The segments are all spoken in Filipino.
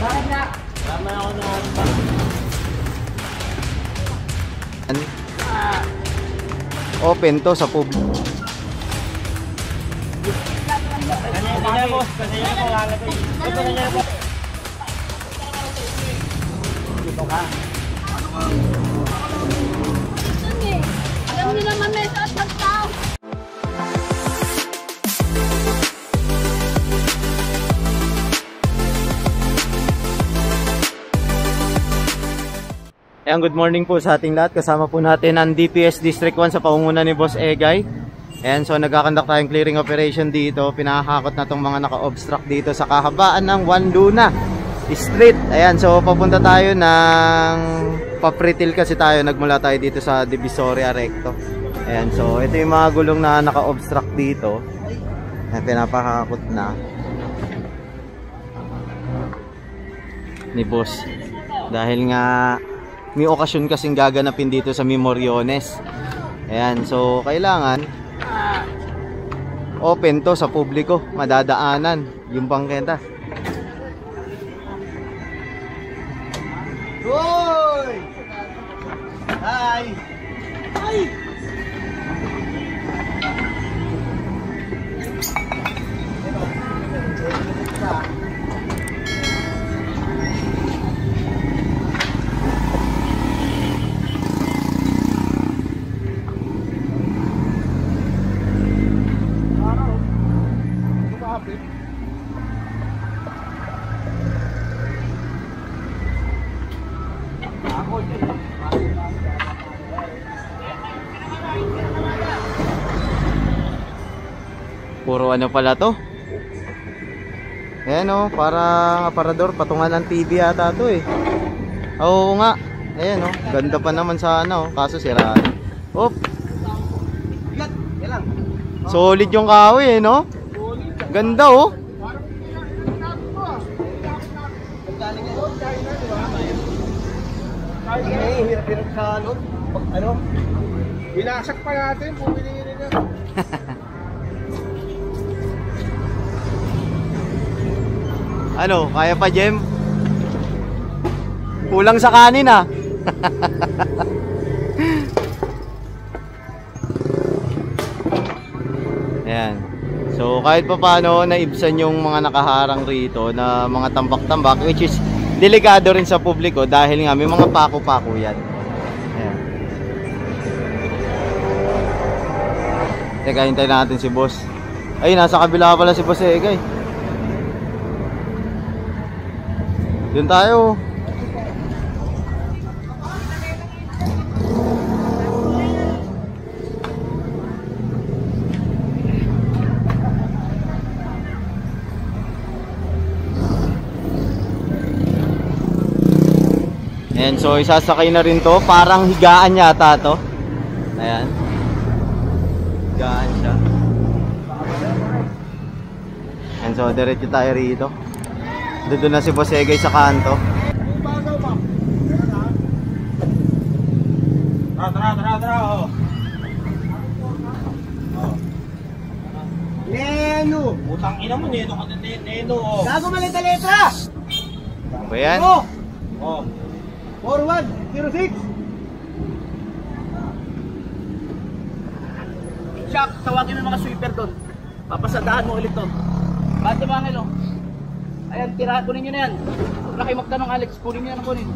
Bakit na? Tama ako na. Open to sa public. Kanina boss, kanina ko lalagay. Kanina boss. Dito ka. Alam niyo naman may tao. Ayan, good morning po sa ating lahat. Kasama po natin ang DPS District 1 sa pangunguna ni Boss Egay. Ayan, so nagkakandak tayong clearing operation dito. Pinahakot na itong mga naka-obstruct dito sa kahabaan ng Juan Luna Street. Ayan, so papunta tayo ng Papritil kasi tayo. Nagmula tayo dito sa Divisoria Recto. Ayan, so ito yung mga gulong na naka-obstruct dito. Ayan, pinapahakot na ni Boss. Dahil nga may okasyon kasing gaganapin dito sa Memoriones. Ayan, so kailangan open to sa publiko, madadaanan yung bangketa. Hoy! Hi! Hi! Puro ano pala to? Ayan o, parang aparador, patungan ng TV yata to eh. Oo nga. Ayan o, ganda pa naman sa ano, kaso siraan. Op! Solid yung kahoy eh, no? Ganda oh. Hirap-hirap sa ano? Binasak pa natin, bumili rin na. Ano, kaya pa Jem? Kulang sa kanin ah. Ayan. So kahit pa paano naibsan yung mga nakaharang rito na mga tambak-tambak, which is delikado rin sa publiko dahil nga may mga pako-pako yan. Ayan. Teka, hintayin natin si Boss. Ay, nasa kabila pala si Boss Egay. Doon tayo. Ayan, so isasakay na rin to. Parang higaan yata to. Ayan. Higaan siya. Ayan, so diretso tayo rito. Doon na si Boss Egay sa kanto. Tara. Neno! Utang ina mo, Neno ka na Neno. Gago mali na letra! Ba yan? Oh. 4106. Shaq, tawagin mo yung mga sweeper doon. Papasadahan mo ulit doon. Bate ba Angelo? Ayan, tirahan, kunin nyo na yan. Huwag na kayo magtanong Alex, kunin nyo na kunin.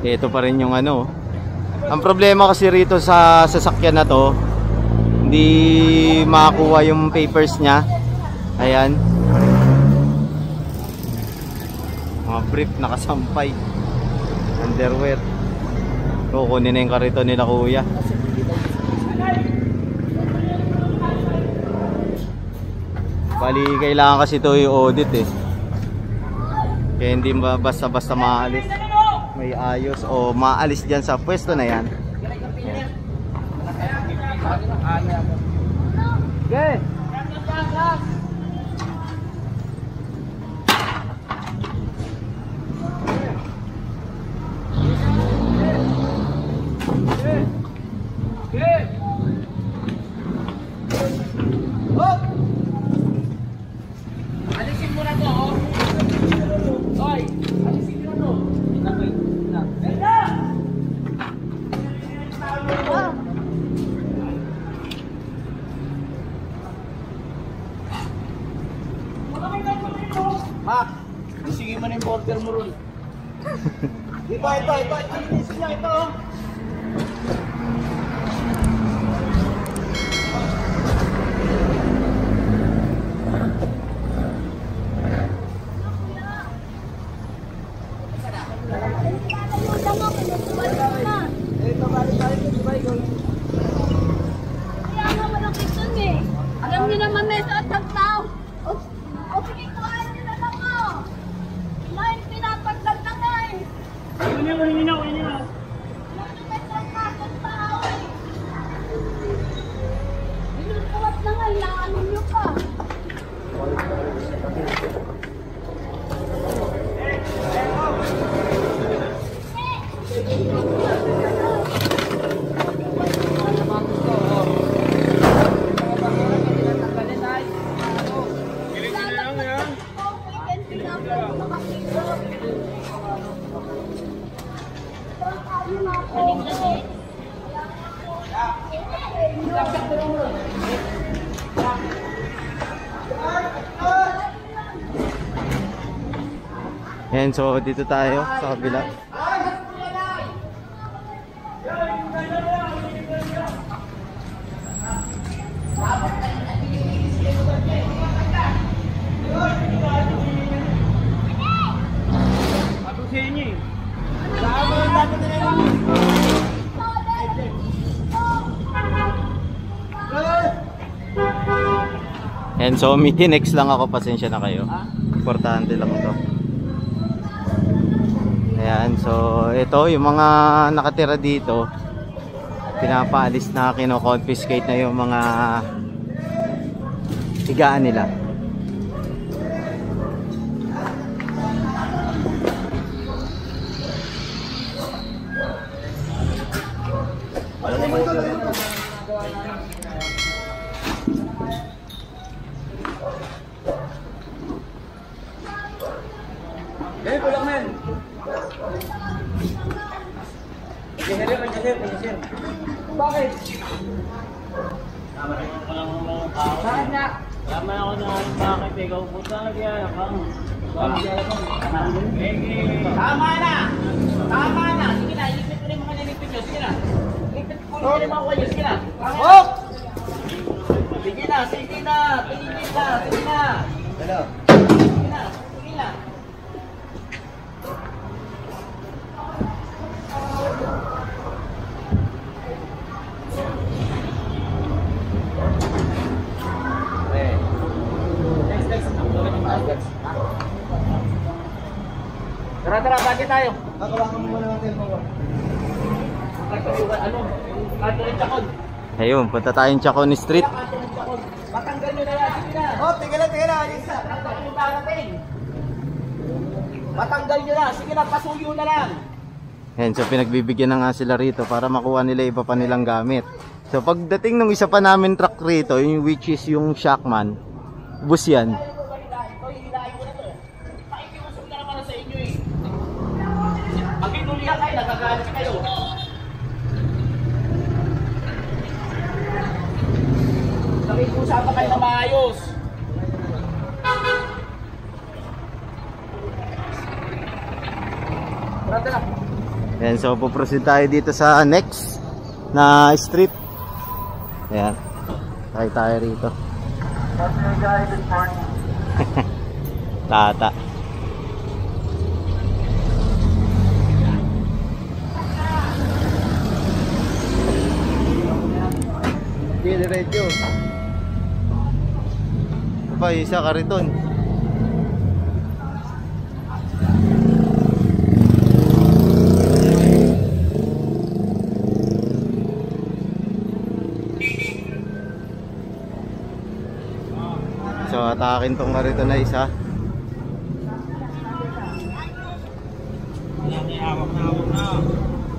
Ito pa rin yung ano. Ang problema kasi rito sa sasakyan na to, hindi makakuha yung papers niya. Ayan. Mga brief nakasampay. Underwear. Kukunin na yung karito nila kuya. Bali, kailangan kasi ito i-audit eh. Kaya hindi basta-basta maalis. May ayos o maalis dyan sa pwesto na yan. Okay. ito. Alinisin niya ito. Ito, balik tayo ito, di ba? Kaya nga walang kitun eh. Alam niyo naman may sa tagtaw. O sige, kuhain niyo na lang mo. May pinapagdag na nga eh. Kunin niyo. Ano may tagtaw eh. Binubuhat na nga, ilaano niyo pa. Ayan, so dito tayo sa kabila. And so next lang ako, pasensya na kayo. Importante lang ito. Ayan, so ito yung mga nakatira dito, pinapaalis na, kino-confiscate na yung mga higaan nila. Kulang men. Bakit? Bakit nga? Tama ako na bakit ikaw puta nagyaya ka. Tama na! Tama na! Sige na, ilipit ko na yung mga nilipit nyo. Sige na. Ilipit ko na yung mga kuya. Sige na. Oh! Sige na, sige na. Pilipit na, sige na. Hello. Sige na, sige na. Tara, bakit tayo? Kakawakan mo muna ng telepono. Ano? Catherine Chacon. Ayun, punta tayong Chacon Street. Catherine Chacon. Matanggal nyo na yan. Sige na. Oh, tingnan lang. Matanggal yung darating. Matanggal nyo na. Sige na, pasuyo na lang. Ayan, so pinagbibigyan na nga sila rito para makuha nila iba pa nilang gamit. So pagdating ng isa pa namin truck rito, yung which is yung Shockman, bus yan. Pag inulihan kayo, nagagalit kayo. Nakikusapan kayo na maayos. Tara. Ayan, so puproceed tayo dito sa next na street. Ayan, tayo rito. Tata. Diretso. Pa, isa kariton. So atakin tong kariton na isa.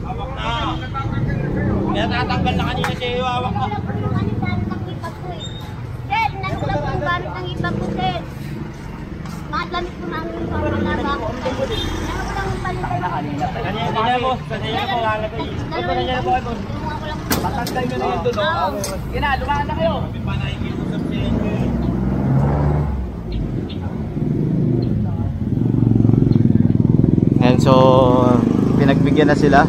Hawak na. Kaya tatanggal na kanina siya yung hawak na. Madlamit ko namin yung pamalaga ko. Kanina mo, lalagay. Kanina po ito. Matanggal nyo na yun doon. Sige na, lumakan na kayo. And so pagbigyan na sila,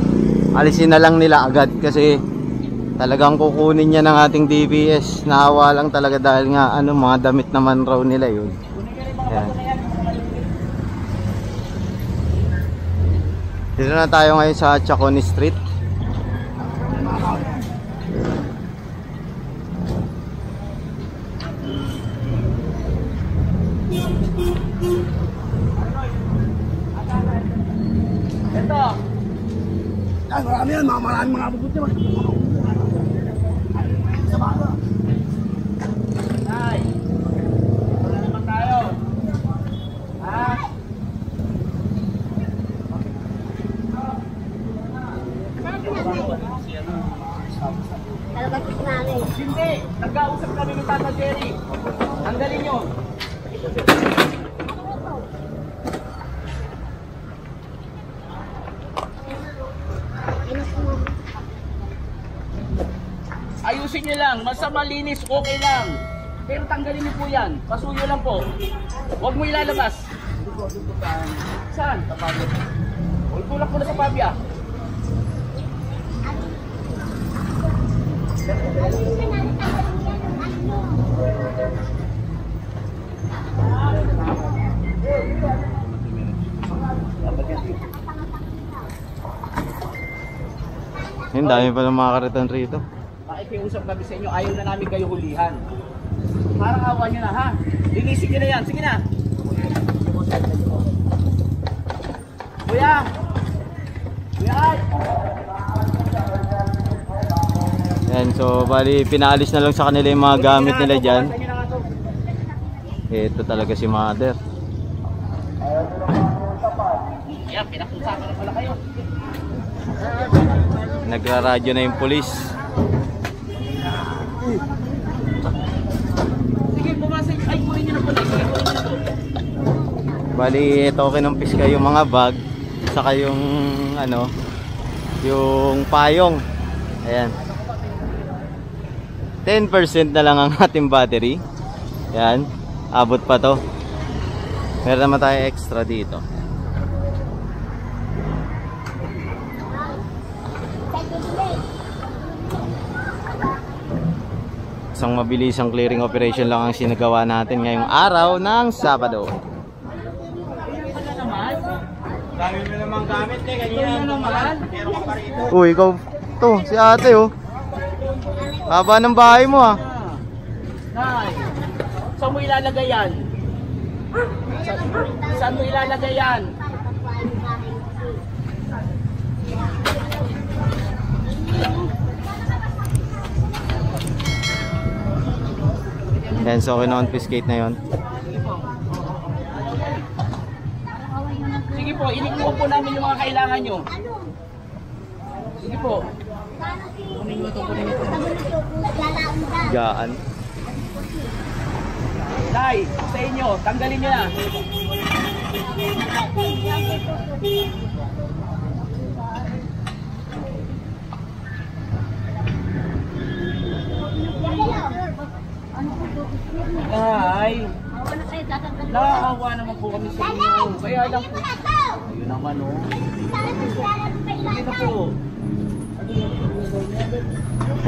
alisin na lang nila agad kasi talagang kukunin niya ng ating DPS. Naawa lang talaga dahil nga ano, mga damit naman raw nila yun. Ayan. Dito na tayo ngayon sa Chaconi Street. Ito. Ay, marami yan, maraming mga abot niya. Nay. Wala naman tayo. Ha? Talagang namin. Hindi. Nag-ausap kami ni Tata Jerry. Tanggalin nyo. Ayusin nyo lang. Basta malinis, okay lang. Pero tanggalin nyo po yan. Pasuyo lang po. Huwag mo ilalabas. Saan? Huwag tulak mo na sa pabya. Yung dami pa ng mga kariton rito. Makikiusap kami sa inyo, ayaw na namin kayo hulihan. Parang awa nyo na ha. Linisin nyo na yan, sige na. Kuya! Kuya Art! Yan, so bali pinaalis na lang sa kanila yung mga gamit nila dyan. Ito talaga si Mother. Yan, pinakusakan na pala kayo. Nagraradyo na yung pulis. Sige, pumasok. Ay, kunin nyo na pala. Sige, kunin nyo na to. Bali, ito kinumpis ka yung mga bag, saka yung ano, yung payong. Ayan. 10% na lang ang ating battery. Ayan, abot pa to. Meron naman tayo extra dito. Isang mabilisang clearing operation lang ang sinagawa natin ngayong araw ng Sabado. Dami mo namang gamit eh, kanina naman. Meron ka pa rito. Uy, ikaw to, si ate oh. Haba ng bahay mo ah. Nay, saan mo ilalagay yan? Saan mo ilalagay yan? Yan, so kino-confiscate na yon. Sige po, inikuha po namin yung mga kailangan nyo. Sige po. Gaan. Nay, sa inyo, tanggalin nyo na. Nay, naawa naman po kami sa inyo. Kaya lang po. Ayun naman oh. Sige na po.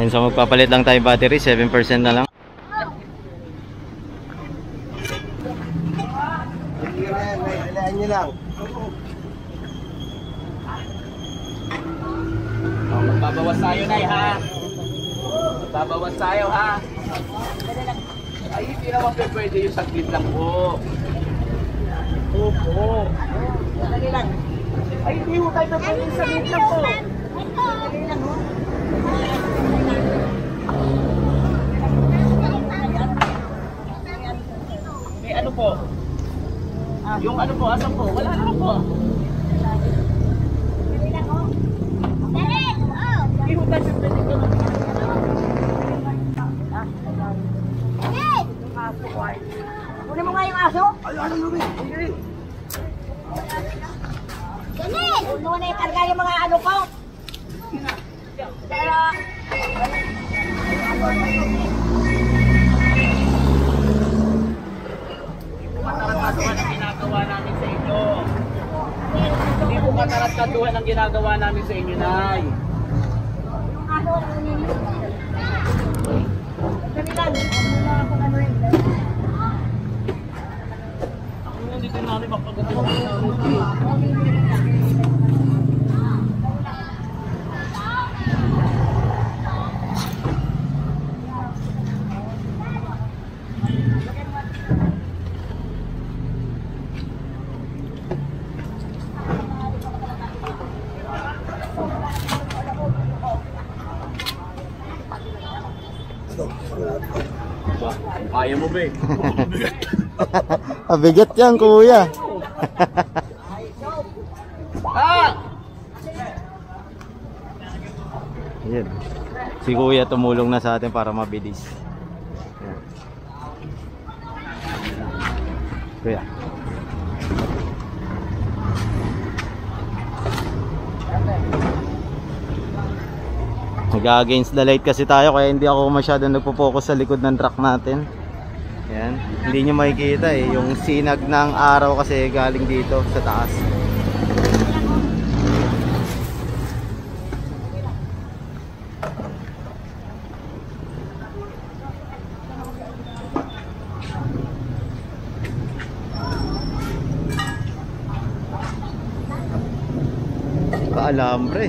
Yan, so magpapalit lang tayo battery, 7% na lang. Kailangan nyo lang. Magbabawas tayo, Nay, ha? Magbabawas tayo, ha? Ay, hindi naman pwede yung saglit lang po. Opo. Dali lang. Ay, hindi mo tayo pwede yung saglit lang po. Dali lang, ho? May ano po? Yung ano po, asan po? Wala naman po. Hindi mo tayo pwede yung Kunin mo nga yung aso. Ay, ano yun eh? Ganun! Huwag mo na ikarga yung mga ano ko. Kaya... Matarat-taduhan ang ginagawa namin sa inyo. Hindi po matarat-taduhan ang ang ginagawa namin sa inyo, Nay. Ako dito namin mapagagawa namin. Kaya mo ba eh? Abigat yan, kuya. Ayan. Si kuya tumulong na sa atin para mabilis. Ayan. Kuya. Nag-against the light kasi tayo kaya hindi ako masyadong nagpo-focus sa likod ng truck natin. Ayan. Hindi nyo makikita eh. Yung sinag ng araw kasi galing dito sa taas. Alambre.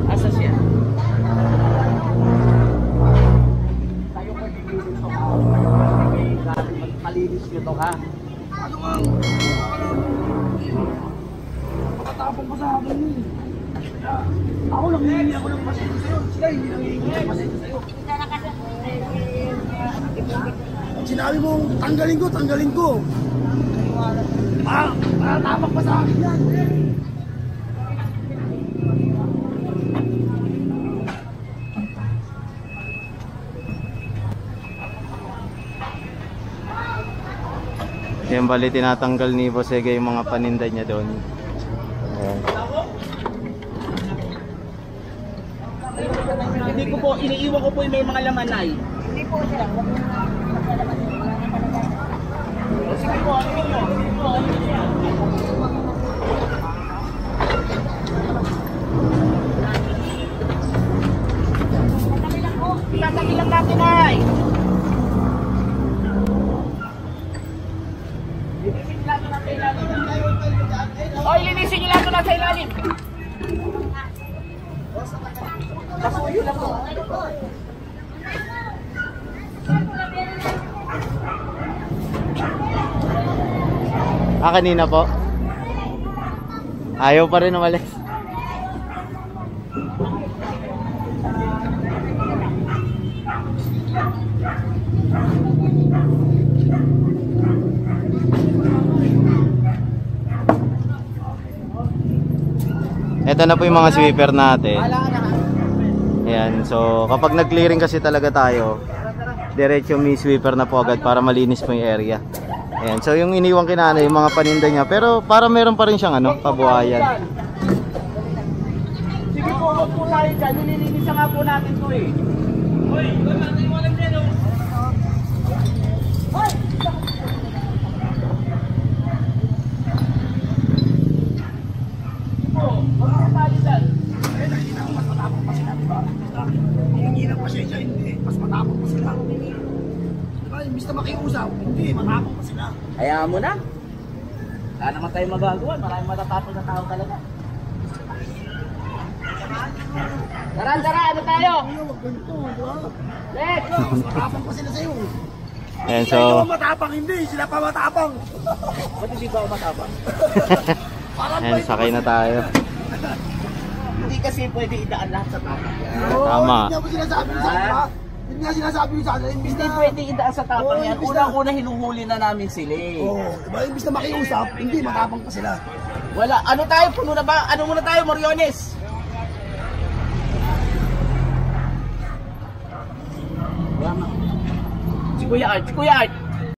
Asa siya? Malinis nyo to, ha? Ano nga? Makatapong pa sa akin eh. Ako lang hihingi ako ng pasensya sa'yo. Sila hindi lang hihingi ng pasensya sa'yo. Sinabi mo, tanggalin ko. Makatapang pa sa akin yan. Yan bali tinatanggal ni Bosega yung mga paninda niya doon. Ayan. Hindi ko po, iniiwan ko po yung may mga laman, Nay. Hindi po sila. Sige po, ano po? Tatangin lang natin, Nay. Oy, linisin nyo lang ito nasa ilalim. Pasuyo lang po. Kanina po? Ayaw pa rin umalis. Ito na po yung mga sweeper natin. Ayan, so kapag nag-clearing kasi talaga tayo, diretso may sweeper na po agad para malinis po yung area. Ayan, so yung iniwang kinana yung mga paninda niya, pero para meron pa rin siyang pabuhayan. Sige po, huwag po tayo dyan. Nililinis nga po natin to eh. Hoy, natin mo lang dyan oh. Hoy! Hihingi ng pasensya, hindi. Mas matapang pa sila. Diba, imbis na makiusap, hindi, matapang pa sila. Hayaan mo na. Wala naman tayo magagawa. Maraming matatapos na tao talaga. Tara, ano tayo? Huwag ganito, diba? Let's! Mas matapang pa sila sa'yo. Ayan, so Ikaw ang matapang, hindi. Sila pa matapang. Ba't hindi ba ako matapang? ayan, sakay na tayo. Hindi kasi pwede idaan lahat sa tapang. Tama. Hindi mo sinasabi sa akin, ha? Hindi nga sinasabi sa akin, imbis Hindi na... pwede idaan sa tapang Oo, yan. imbis Unang-una hinuhuli na namin sila eh. Oo, diba, imbis na makiusap, hindi, matapang pa sila. Wala. Ano tayo? Puno na ba? Ano muna tayo, Moriones? Si Kuya Art, si Kuya Art.